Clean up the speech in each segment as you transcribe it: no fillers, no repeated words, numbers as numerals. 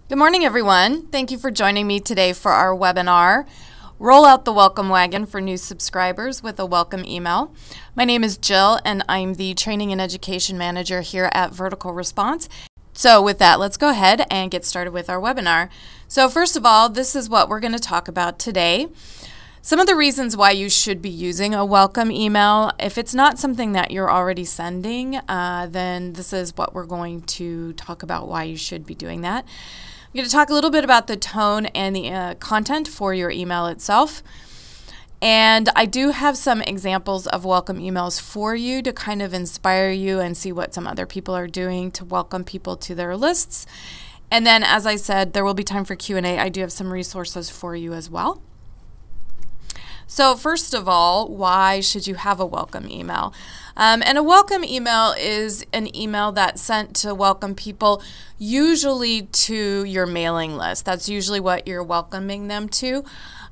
Good morning, everyone. Thank you for joining me today for our webinar, Roll Out the Welcome Wagon for New Subscribers with a Welcome Email. My name is Jill, and I'm the Training and Education Manager here at VerticalResponse. So with that, let's go ahead and get started with our webinar. So first of all, this is what we're going to talk about today. Some of the reasons why you should be using a welcome email. If it's not something that you're already sending, then this is what we're going to talk about why you should be doing that. I'm going to talk a little bit about the tone and the content for your email itself. And I do have some examples of welcome emails for you to kind of inspire you and see what some other people are doing to welcome people to their lists. And then, as I said, there will be time for Q&A. I do have some resources for you as well. So first of all, why should you have a welcome email? And a welcome email is an email that's sent to welcome people, usually to your mailing list. That's usually what you're welcoming them to.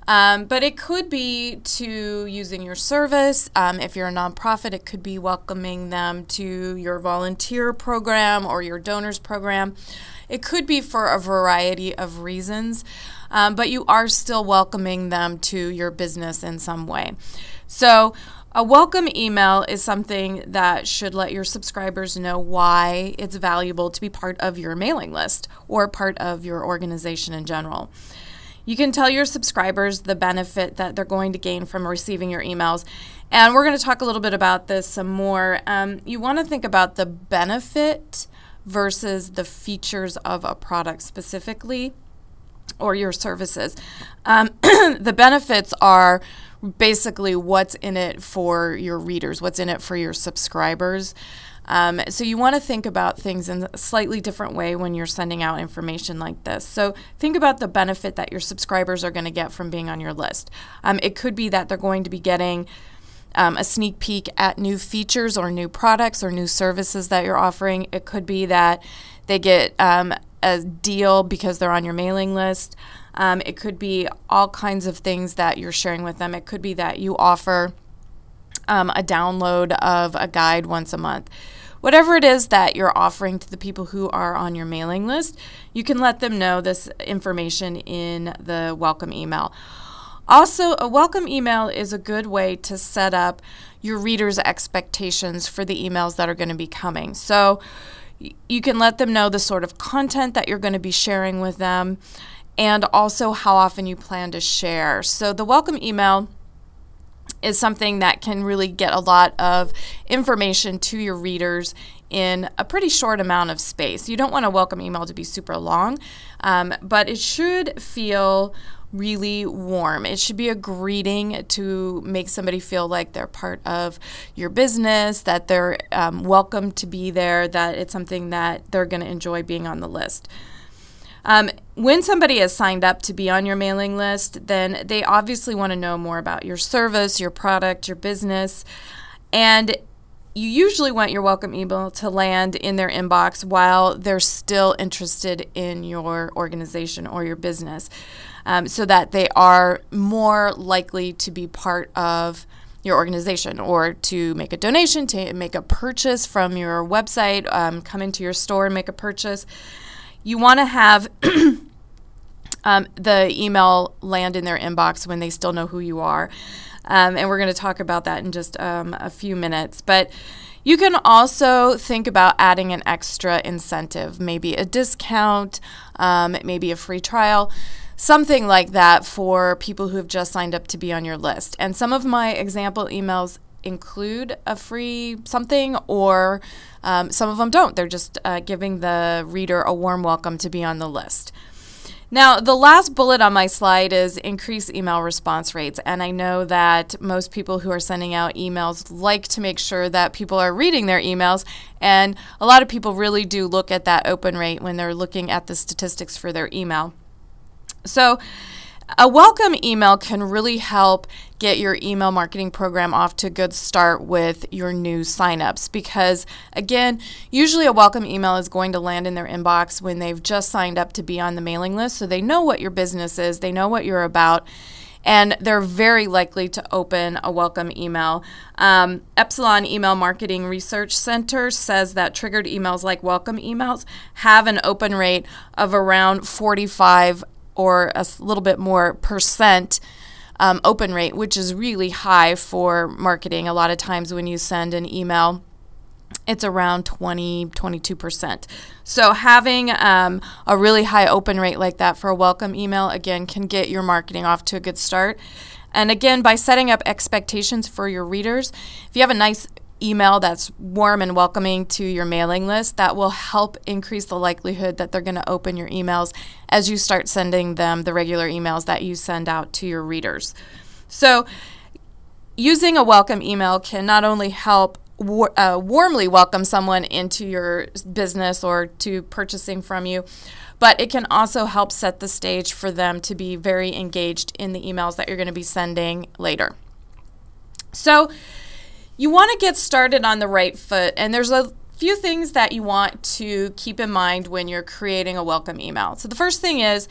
But it could be to using your service. If you're a nonprofit, it could be welcoming them to your volunteer program or your donors program. It could be for a variety of reasons, but you are still welcoming them to your business in some way. So a welcome email is something that should let your subscribers know why it's valuable to be part of your mailing list or part of your organization in general. You can tell your subscribers the benefit that they're going to gain from receiving your emails. And we're going to talk a little bit about this some more. You want to think about the benefit versus the features of a product specifically or your services. The benefits are basically what's in it for your readers, what's in it for your subscribers. So you want to think about things in a slightly different way when you're sending out information like this. So think about the benefit that your subscribers are going to get from being on your list. It could be that they're going to be getting a sneak peek at new features or new products or new services that you're offering. It could be that they get a deal because they're on your mailing list. It could be all kinds of things that you're sharing with them. It could be that you offer a download of a guide once a month. Whatever it is that you're offering to the people who are on your mailing list, you can let them know this information in the welcome email. Also, a welcome email is a good way to set up your readers' expectations for the emails that are going to be coming. So you can let them know the sort of content that you're going to be sharing with them and also how often you plan to share. So the welcome email is something that can really get a lot of information to your readers in a pretty short amount of space. You don't want a welcome email to be super long, but it should feel really warm. It should be a greeting to make somebody feel like they're part of your business, that they're welcome to be there, that it's something that they're going to enjoy being on the list. When somebody has signed up to be on your mailing list, then they obviously want to know more about your service, your product, your business, and you usually want your welcome email to land in their inbox while they're still interested in your organization or your business, so that they are more likely to be part of your organization or to make a donation, to make a purchase from your website, come into your store and make a purchase. You want to have the email land in their inbox when they still know who you are. And we're going to talk about that in just a few minutes. But you can also think about adding an extra incentive, maybe a discount, maybe a free trial, something like that for people who have just signed up to be on your list. And some of my example emails include a free something, or some of them don't. They're just giving the reader a warm welcome to be on the list. Now, the last bullet on my slide is increase email response rates. And I know that most people who are sending out emails like to make sure that people are reading their emails. And a lot of people really do look at that open rate when they're looking at the statistics for their email. So a welcome email can really help get your email marketing program off to a good start with your new signups, because again, usually a welcome email is going to land in their inbox when they've just signed up to be on the mailing list, so they know what your business is, they know what you're about, and they're very likely to open a welcome email. Epsilon Email Marketing Research Center says that triggered emails like welcome emails have an open rate of around 45 or a little bit more percent open rate, which is really high for marketing. A lot of times when you send an email, it's around 22%. So having a really high open rate like that for a welcome email, again, can get your marketing off to a good start. And again, by setting up expectations for your readers, if you have a nice email that's warm and welcoming to your mailing list, that will help increase the likelihood that they're going to open your emails as you start sending them the regular emails that you send out to your readers. So using a welcome email can not only help warmly welcome someone into your business or to purchasing from you, but it can also help set the stage for them to be very engaged in the emails that you're going to be sending later. So you want to get started on the right foot, and there's a few things that you want to keep in mind when you're creating a welcome email. So the first thing is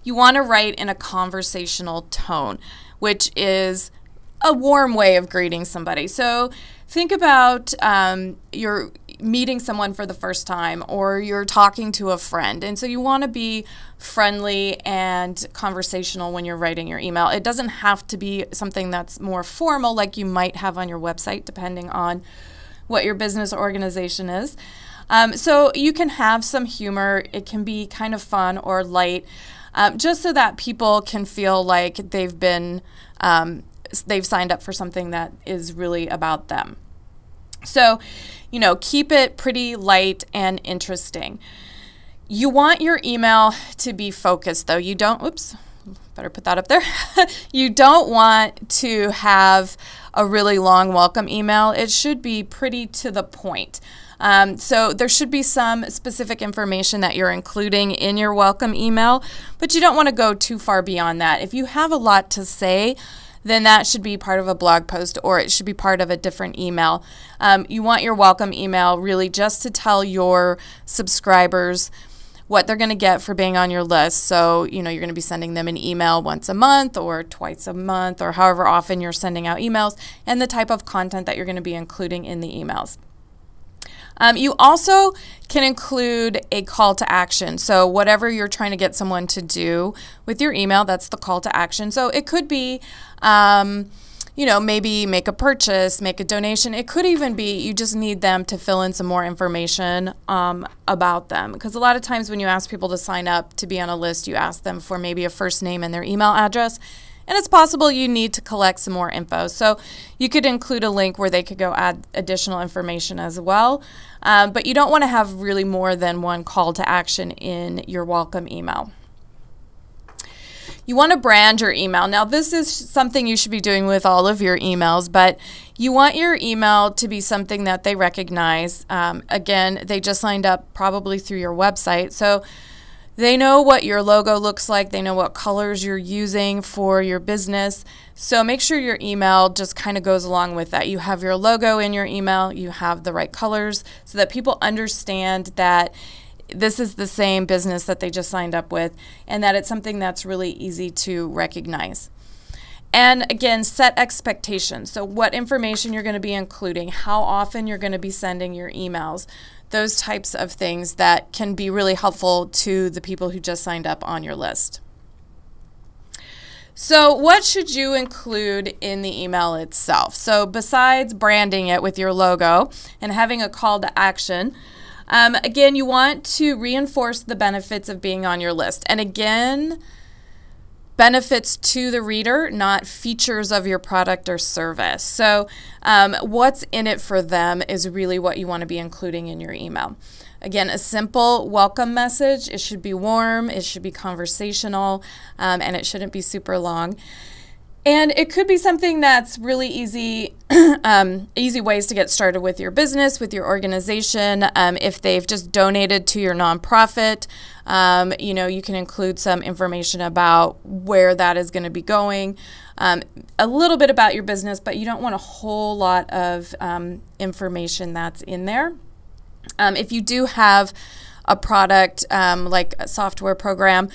you want to write in a conversational tone, which is a warm way of greeting somebody. So think about you're meeting someone for the first time, or you're talking to a friend, and so you want to be friendly and conversational when you're writing your email. It doesn't have to be something that's more formal like you might have on your website, depending on what your business organization is. So you can have some humor. It can be kind of fun or light, just so that people can feel like they've signed up for something that is really about them. So, keep it pretty light and interesting. You want your email to be focused, though. You don't, better put that up there. You don't want to have a really long welcome email. It should be pretty to the point. So there should be some specific information that you're including in your welcome email, but you don't want to go too far beyond that. If you have a lot to say, then that should be part of a blog post, or it should be part of a different email. You want your welcome email really just to tell your subscribers what they're going to get for being on your list. So, you're going to be sending them an email once a month or twice a month, or however often you're sending out emails, and the type of content that you're going to be including in the emails. You also can include a call to action. So whatever you're trying to get someone to do with your email, that's the call to action. So it could be, maybe make a purchase, make a donation. It could even be you just need them to fill in some more information about them. Because a lot of times when you ask people to sign up to be on a list, you ask them for maybe a first name and their email address. And it's possible you need to collect some more info. So you could include a link where they could go add additional information as well. But you don't want to have really more than one call to action in your welcome email. You want to brand your email. Now, this is something you should be doing with all of your emails, but you want your email to be something that they recognize. Again, they just signed up probably through your website. So they know what your logo looks like. They know what colors you're using for your business. So make sure your email just kind of goes along with that. You have your logo in your email. You have the right colors so that people understand that this is the same business that they just signed up with, and that it's something that's really easy to recognize. And again, set expectations. So what information you're going to be including, how often you're going to be sending your emails, those types of things that can be really helpful to the people who just signed up on your list. So what should you include in the email itself? So besides branding it with your logo and having a call to action, again, you want to reinforce the benefits of being on your list. And again, benefits to the reader, not features of your product or service. So what's in it for them is really what you want to be including in your email. Again, a simple welcome message. It should be warm, it should be conversational, and it shouldn't be super long. And it could be something that's really easy, easy ways to get started with your business, with your organization. If they've just donated to your nonprofit, you can include some information about where that is going to be going, a little bit about your business, but you don't want a whole lot of information that's in there. If you do have a product like a software program,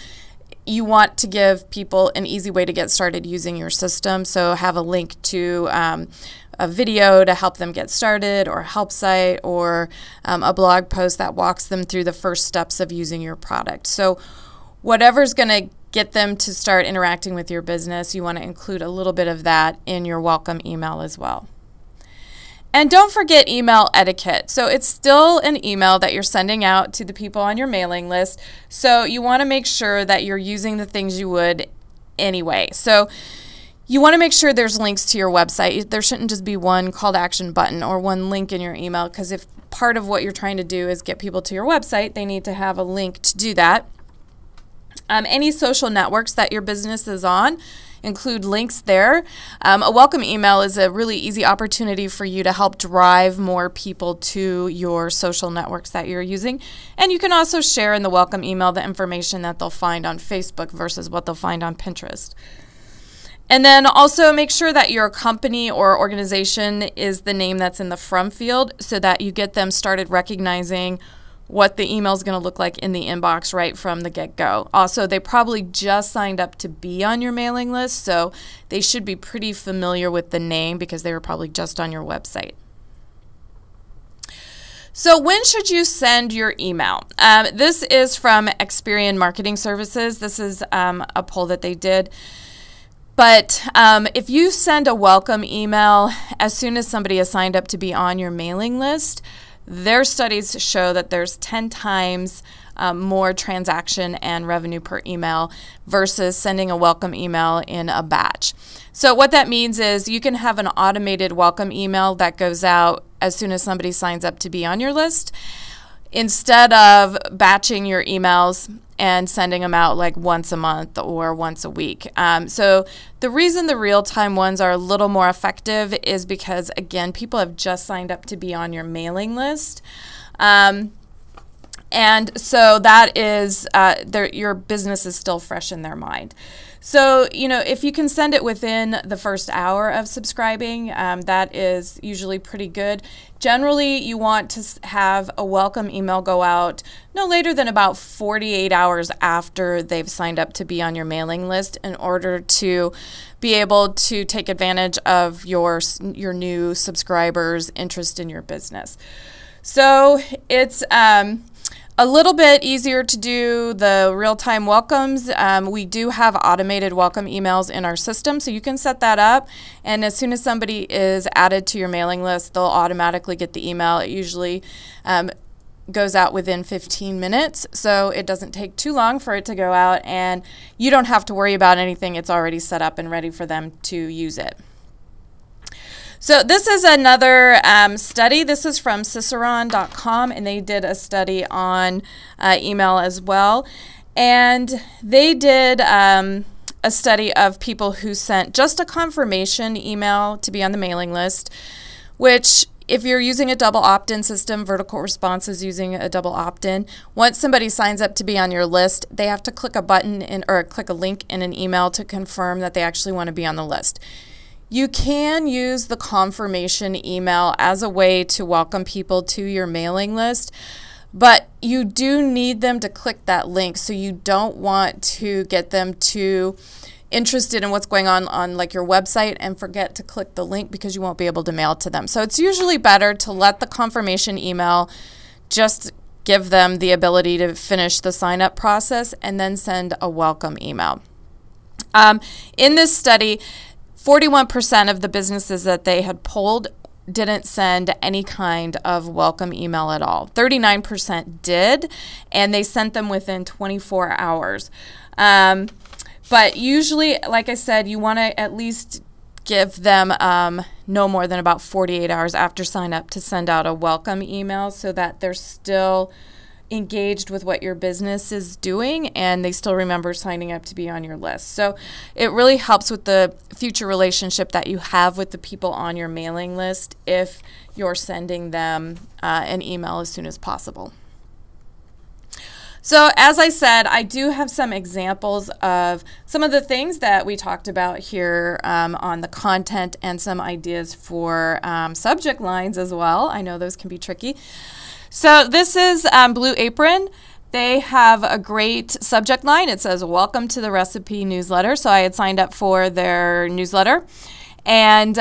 you want to give people an easy way to get started using your system. So have a link to a video to help them get started, or a help site, or a blog post that walks them through the first steps of using your product. So whatever's going to get them to start interacting with your business, you want to include a little bit of that in your welcome email as well. And don't forget email etiquette. So it's still an email that you're sending out to the people on your mailing list. So you want to make sure that you're using the things you would anyway. So you want to make sure there's links to your website. There shouldn't just be one call to action button or one link in your email, because if part of what you're trying to do is get people to your website, they need to have a link to do that. Any social networks that your business is on, include links there. A welcome email is a really easy opportunity for you to help drive more people to your social networks that you're using. And you can also share in the welcome email the information that they'll find on Facebook versus what they'll find on Pinterest. And then also make sure that your company or organization is the name that's in the from field, so that you get them started recognizing what the email is going to look like in the inbox right from the get-go. Also, they probably just signed up to be on your mailing list, so they should be pretty familiar with the name because they were probably just on your website. So when should you send your email? This is from Experian Marketing Services. This is a poll that they did. But if you send a welcome email as soon as somebody has signed up to be on your mailing list, their studies show that there's 10 times more transaction and revenue per email versus sending a welcome email in a batch. So what that means is you can have an automated welcome email that goes out as soon as somebody signs up to be on your list, instead of batching your emails and sending them out like once a month or once a week. So the reason the real-time ones are a little more effective is because, again, people have just signed up to be on your mailing list. And so that is, your business is still fresh in their mind. So, you know, if you can send it within the first hour of subscribing, that is usually pretty good. Generally, you want to have a welcome email go out no later than about 48 hours after they've signed up to be on your mailing list, in order to be able to take advantage of your new subscribers' interest in your business. So it's a little bit easier to do the real-time welcomes. We do have automated welcome emails in our system, so you can set that up. And as soon as somebody is added to your mailing list, they'll automatically get the email. It usually goes out within 15 minutes, so it doesn't take too long for it to go out, and you don't have to worry about anything. It's already set up and ready for them to use it. So this is another study. This is from Ciceron.com, and they did a study on email as well. And they did a study of people who sent just a confirmation email to be on the mailing list, which, if you're using a double opt-in system, VerticalResponse is using a double opt-in. Once somebody signs up to be on your list, they have to click a button or click a link in an email to confirm that they actually want to be on the list. You can use the confirmation email as a way to welcome people to your mailing list, but you do need them to click that link. So you don't want to get them too interested in what's going on like your website and forget to click the link, because you won't be able to mail to them. So it's usually better to let the confirmation email just give them the ability to finish the sign up process and then send a welcome email. In this study, 41% of the businesses that they had polled didn't send any kind of welcome email at all. 39% did, and they sent them within 24 hours. But usually, like I said, you want to at least give them no more than about 48 hours after sign up to send out a welcome email, so that they're still engaged with what your business is doing and they still remember signing up to be on your list. So it really helps with the future relationship that you have with the people on your mailing list if you're sending them an email as soon as possible. So as I said, I do have some examples of some of the things that we talked about here on the content, and some ideas for subject lines as well. I know those can be tricky. So this is Blue Apron. They have a great subject line. It says, "Welcome to the recipe newsletter." So I had signed up for their newsletter. And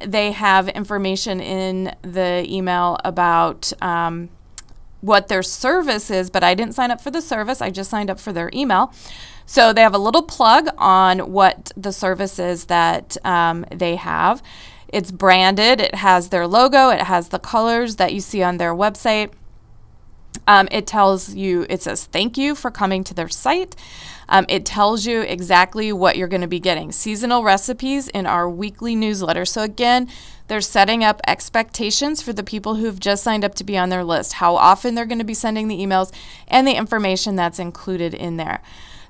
they have information in the email about what their service is, but I didn't sign up for the service. I just signed up for their email. So they have a little plug on what the service is that they have. It's branded. It has their logo. It has the colors that you see on their website. It tells you, it says, "Thank you for coming to their site." It tells you exactly what you're going to be getting. Seasonal recipes in our weekly newsletter. So again, they're setting up expectations for the people who've just signed up to be on their list, how often they're going to be sending the emails, and the information that's included in there.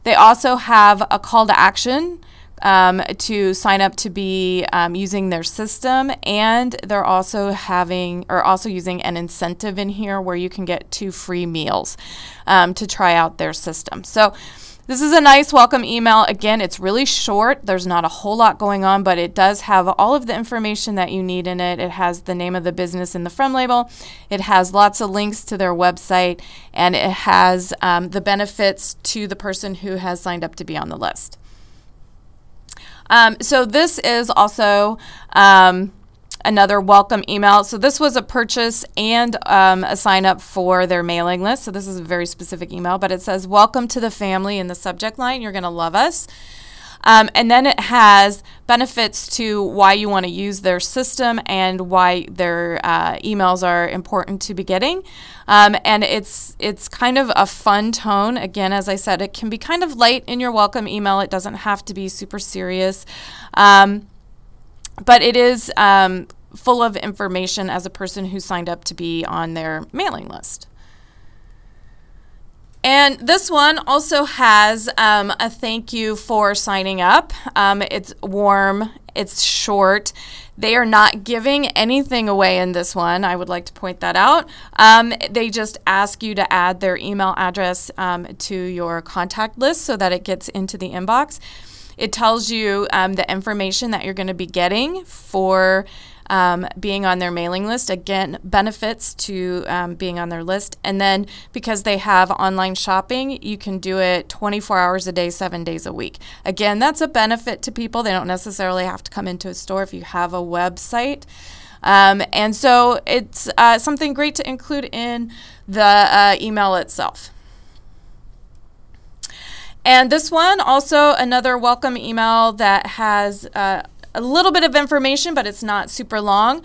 They also have a call to action to sign up to be using their system, and they're also using an incentive in here where you can get 2 free meals to try out their system. So this is a nice welcome email. Again, it's really short. There's not a whole lot going on, but it does have all of the information that you need in it. It has the name of the business in the front label. It has lots of links to their website, and it has the benefits to the person who has signed up to be on the list. So this is also another welcome email. So this was a purchase and a sign up for their mailing list. So this is a very specific email, but it says, "Welcome to the family" in the subject line. You're going to love us. And then it has benefits to why you want to use their system and why their emails are important to be getting. And it's kind of a fun tone. Again, as I said, it can be kind of light in your welcome email. It doesn't have to be super serious. But it is full of information as a person who signed up to be on their mailing list. And this one also has a thank you for signing up. It's warm, it's short. They are not giving anything away in this one. I would like to point that out. They just ask you to add their email address to your contact list so that it gets into the inbox. It tells you the information that you're going to be getting for being on their mailing list. Again, benefits to being on their list. And then because they have online shopping, you can do it 24 hours a day, 7 days a week. Again, that's a benefit to people. They don't necessarily have to come into a store if you have a website. And so it's something great to include in the email itself. And this one, also another welcome email that has a little bit of information, but it's not super long.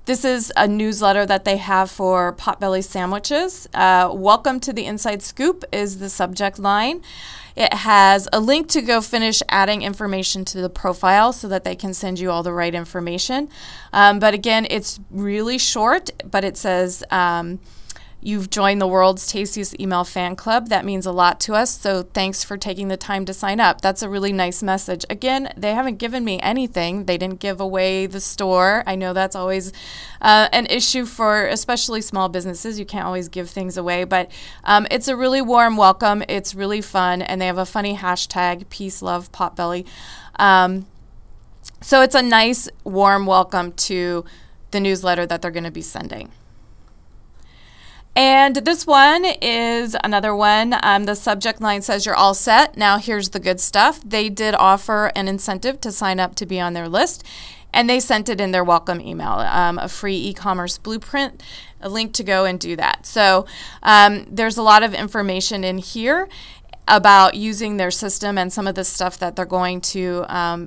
This is a newsletter that they have for Potbelly sandwiches. Welcome to the Inside Scoop is the subject line. It has a link to go finish adding information to the profile so that they can send you all the right information. But again, it's really short, but it says, "You've joined the world's tastiest email fan club. That means a lot to us, so thanks for taking the time to sign up." That's a really nice message. Again, they haven't given me anything. They didn't give away the store. I know that's always an issue for especially small businesses. You can't always give things away, but it's a really warm welcome. It's really fun, and they have a funny hashtag, Peace, Love, Potbelly. So it's a nice, warm welcome to the newsletter that they're going to be sending. And this one is another one. The subject line says, "You're all set. Now here's the good stuff." They did offer an incentive to sign up to be on their list, and they sent it in their welcome email, a free e-commerce blueprint, a link to go and do that. So there's a lot of information in here about using their system and some of the stuff that they're going to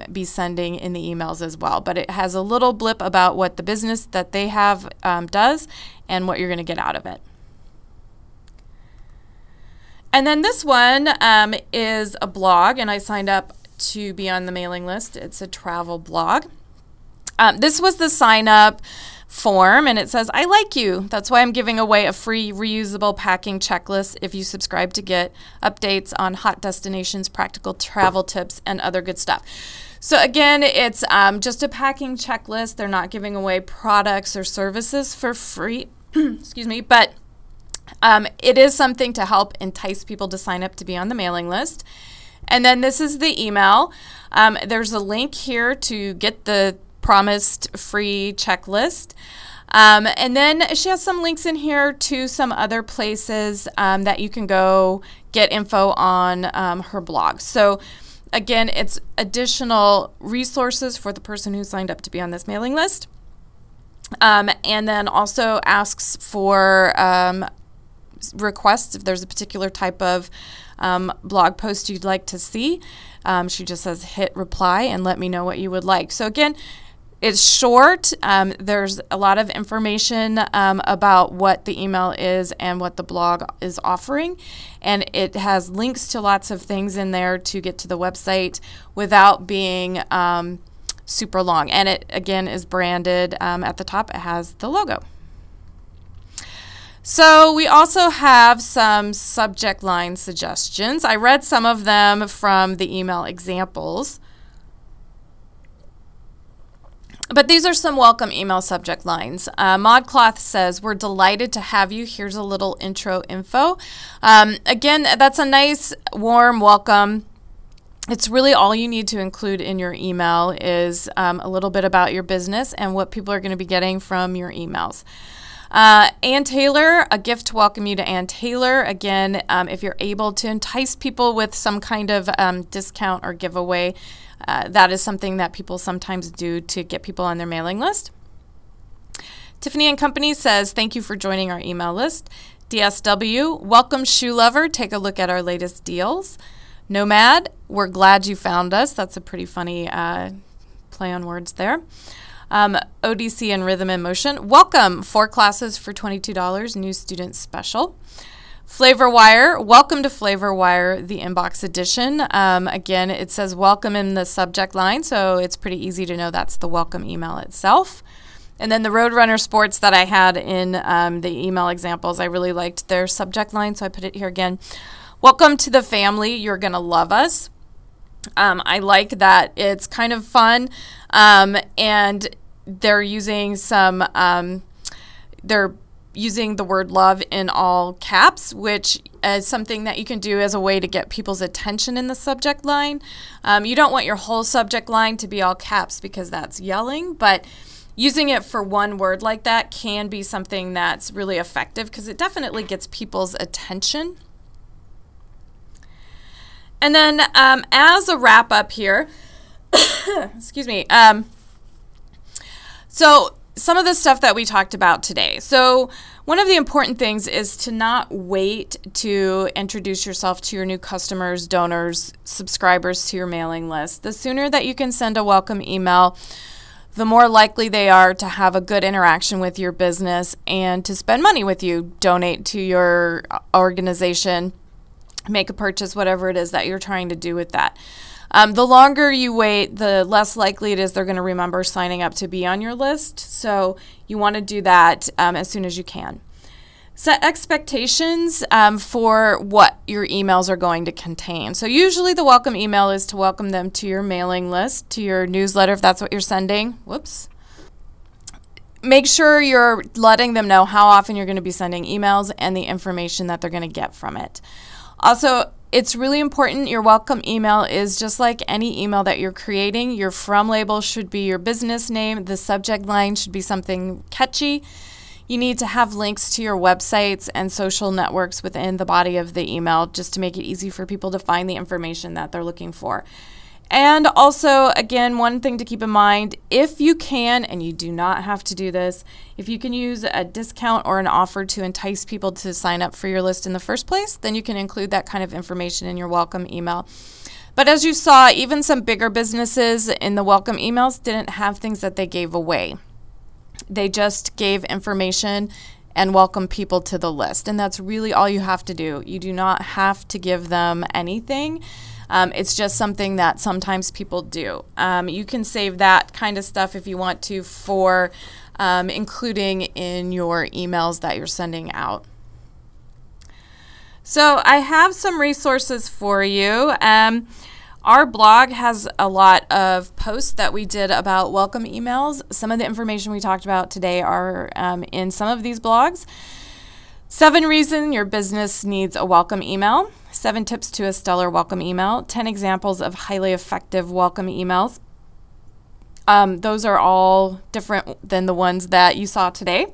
be sending in the emails as well. But it has a little blip about what the business that they have does and what you're going to get out of it. And then this one is a blog, and I signed up to be on the mailing list. It's a travel blog. This was the sign up form, and it says, "I like you. That's why I'm giving away a free reusable packing checklist if you subscribe to get updates on hot destinations, practical travel tips, and other good stuff." So again, it's just a packing checklist. They're not giving away products or services for free, excuse me, but it is something to help entice people to sign up to be on the mailing list. And then this is the email. There's a link here to get the promised free checklist. And then she has some links in here to some other places that you can go get info on her blog. So again, it's additional resources for the person who signed up to be on this mailing list. And then also asks for requests if there's a particular type of blog post you'd like to see. She just says hit reply and let me know what you would like. So again, it's short. There's a lot of information about what the email is and what the blog is offering. And it has links to lots of things in there to get to the website without being super long. And it, again, is branded at the top. It has the logo. So we also have some subject line suggestions. I read some of them from the email examples. But these are some welcome email subject lines. ModCloth says, we're delighted to have you. Here's a little intro info. Again, that's a nice, warm welcome. It's really all you need to include in your email is a little bit about your business and what people are going to be getting from your emails. Ann Taylor, a gift to welcome you to Ann Taylor. Again, if you're able to entice people with some kind of discount or giveaway, that is something that people sometimes do to get people on their mailing list. Tiffany and Company says, thank you for joining our email list. DSW, welcome shoe lover. Take a look at our latest deals. Nomad, we're glad you found us. That's a pretty funny play on words there. ODC and Rhythm and Motion, welcome. 4 classes for $22, new student special. FlavorWire, welcome to FlavorWire, the inbox edition. Again, it says welcome in the subject line, so it's pretty easy to know that's the welcome email itself. And then the Roadrunner Sports that I had in the email examples, I really liked their subject line, so I put it here again. Welcome to the family, you're going to love us. I like that it's kind of fun, and they're using some, they're using the word love in all caps, which is something that you can do as a way to get people's attention in the subject line. You don't want your whole subject line to be all caps because that's yelling, but using it for one word like that can be something that's really effective because it definitely gets people's attention. And then as a wrap up here, excuse me, so some of the stuff that we talked about today. So one of the important things is to not wait to introduce yourself to your new customers, donors, subscribers to your mailing list. The sooner that you can send a welcome email, the more likely they are to have a good interaction with your business and to spend money with you, donate to your organization, make a purchase, whatever it is that you're trying to do with that. The longer you wait, the less likely it is they're going to remember signing up to be on your list. So you want to do that as soon as you can. Set expectations for what your emails are going to contain. So usually the welcome email is to welcome them to your mailing list, to your newsletter if that's what you're sending. Whoops. Make sure you're letting them know how often you're going to be sending emails and the information that they're going to get from it. Also, it's really important your welcome email is just like any email that you're creating. Your from label should be your business name. The subject line should be something catchy. You need to have links to your websites and social networks within the body of the email just to make it easy for people to find the information that they're looking for. And also, again, one thing to keep in mind, if you can, and you do not have to do this, if you can use a discount or an offer to entice people to sign up for your list in the first place, then you can include that kind of information in your welcome email. But as you saw, even some bigger businesses in the welcome emails didn't have things that they gave away. They just gave information and welcome people to the list. And that's really all you have to do. You do not have to give them anything. It's just something that sometimes people do. You can save that kind of stuff if you want to for including in your emails that you're sending out. So I have some resources for you. Our blog has a lot of posts that we did about welcome emails. Some of the information we talked about today are in some of these blogs. 7 reasons your business needs a welcome email. 7 tips to a stellar welcome email. 10 examples of highly effective welcome emails. Those are all different than the ones that you saw today.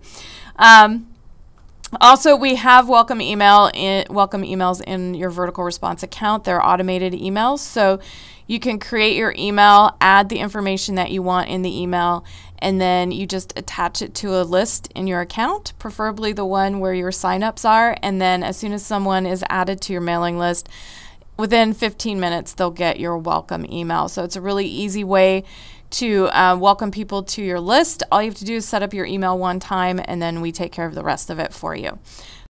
Also, we have welcome emails in your Vertical Response account. They're automated emails, so you can create your email, add the information that you want in the email, and then you just attach it to a list in your account, preferably the one where your signups are. And then as soon as someone is added to your mailing list, within 15 minutes, they'll get your welcome email. So it's a really easy way to welcome people to your list. All you have to do is set up your email one time, and then we take care of the rest of it for you.